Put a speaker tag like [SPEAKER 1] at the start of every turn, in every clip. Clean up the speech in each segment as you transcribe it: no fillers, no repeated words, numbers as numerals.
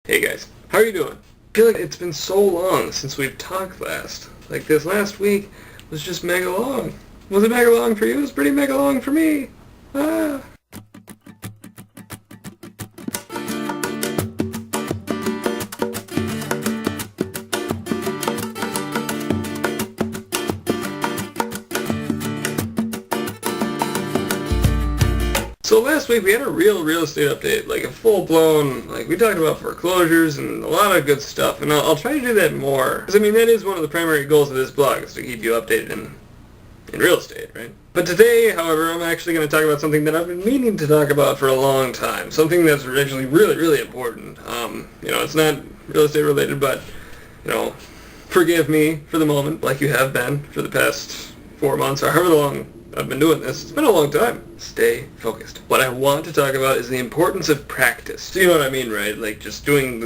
[SPEAKER 1] Hey guys, how are you doing? I feel like it's been so long since we've talked last. Like this last week was just mega long. Was it mega long for you? It was pretty mega long for me. Ah. So last week we had a real estate update, like a full-blown, like we talked about foreclosures and a lot of good stuff, and I'll try to do that more. Because I mean, that is one of the primary goals of this blog, is to keep you updated in real estate, right? But today, however, I'm actually going to talk about something that I've been meaning to talk about for a long time. Something that's actually really important. It's not real estate related, but, forgive me for the moment, like you have been for the past 4 months or however long I've been doing this. It's been a long time. Stay focused. What I want to talk about is the importance of practice. So you know what I mean, right? Like just doing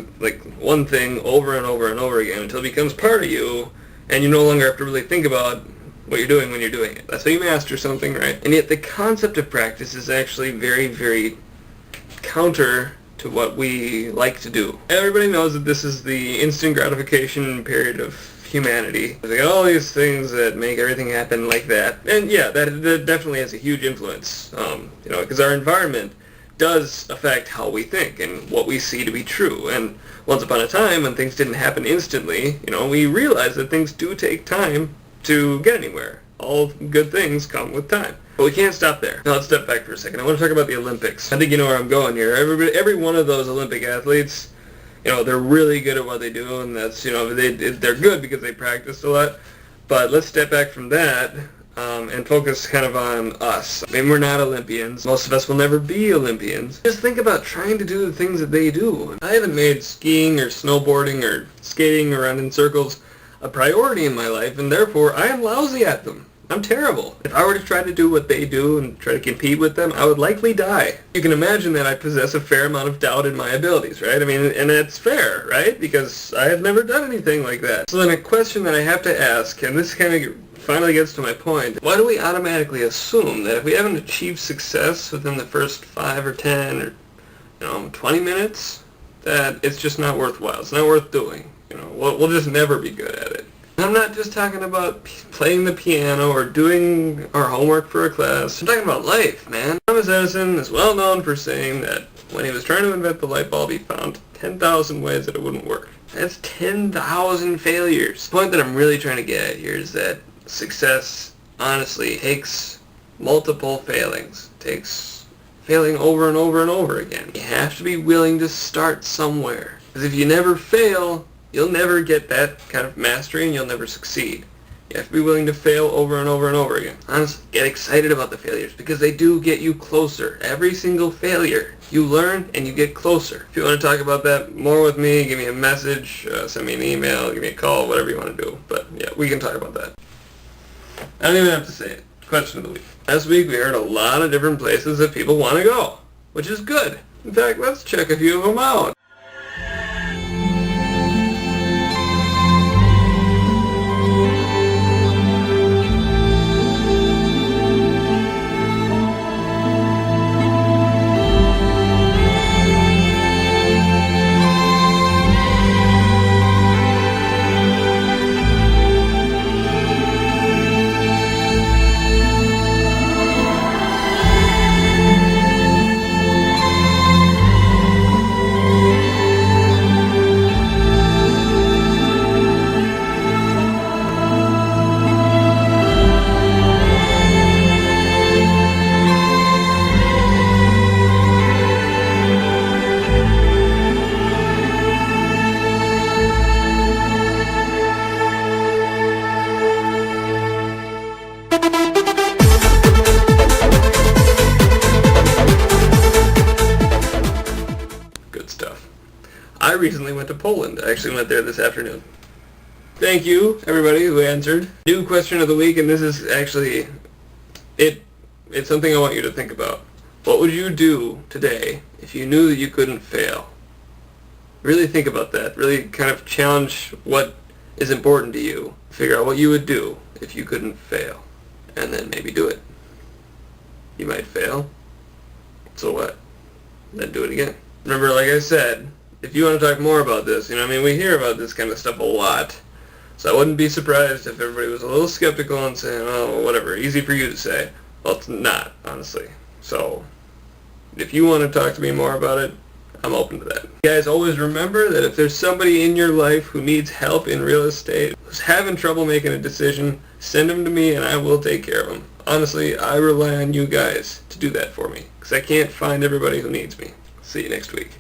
[SPEAKER 1] one thing over and over and over again until it becomes part of you, and you no longer have to really think about what you're doing when you're doing it. That's how you master something, right? And yet the concept of practice is actually very counter to what we like to do. Everybody knows that this is the instant gratification period of humanity. There's all these things that make everything happen like that. And yeah, that definitely has a huge influence, because our environment does affect how we think and what we see to be true. And once upon a time, when things didn't happen instantly, we realized that things do take time to get anywhere. All good things come with time. But we can't stop there. Now let's step back for a second. I want to talk about the Olympics. I think you know where I'm going here. Every one of those Olympic athletes, they're really good at what they do, and that's, they're good because they practiced a lot. But let's step back from that and focus kind of on us. I mean, we're not Olympians. Most of us will never be Olympians. Just think about trying to do the things that they do. I haven't made skiing or snowboarding or skating around in circles a priority in my life, and therefore I am lousy at them. I'm terrible. If I were to try to do what they do and try to compete with them, I would likely die. You can imagine that I possess a fair amount of doubt in my abilities, right? I mean, and that's fair, right? Because I have never done anything like that. So then a question that I have to ask, and this kind of finally gets to my point, why do we automatically assume that if we haven't achieved success within the first 5 or 10 or 20 minutes, that it's just not worthwhile? It's not worth doing. We'll just never be good at it. I'm not just talking about playing the piano or doing our homework for a class. I'm talking about life, man. Thomas Edison is well known for saying that when he was trying to invent the light bulb, he found 10,000 ways that it wouldn't work. That's 10,000 failures. The point that I'm really trying to get at here is that success, honestly, takes multiple failings. It takes failing over and over and over again. You have to be willing to start somewhere. Because if you never fail, you'll never get that kind of mastery, and you'll never succeed. You have to be willing to fail over and over and over again. Honestly, get excited about the failures, because they do get you closer. Every single failure, you learn and you get closer. If you want to talk about that more with me, give me a message, send me an email, give me a call, whatever you want to do. But yeah, we can talk about that. I don't even have to say it. Question of the week. Last week we heard a lot of different places that people want to go, which is good. In fact, let's check a few of them out. I recently went to Poland. I actually went there this afternoon. Thank you, everybody who answered. New question of the week, and this is actually, it's something I want you to think about. What would you do today if you knew that you couldn't fail? Really think about that. Really kind of challenge what is important to you. Figure out what you would do if you couldn't fail, and then maybe do it. You might fail. So what? Then do it again. Remember, like I said, if you want to talk more about this, I mean, we hear about this kind of stuff a lot. So I wouldn't be surprised if everybody was a little skeptical and saying, oh, whatever, easy for you to say. Well, it's not, honestly. So if you want to talk to me more about it, I'm open to that. Guys, always remember that if there's somebody in your life who needs help in real estate, who's having trouble making a decision, send them to me and I will take care of them. Honestly, I rely on you guys to do that for me because I can't find everybody who needs me. See you next week.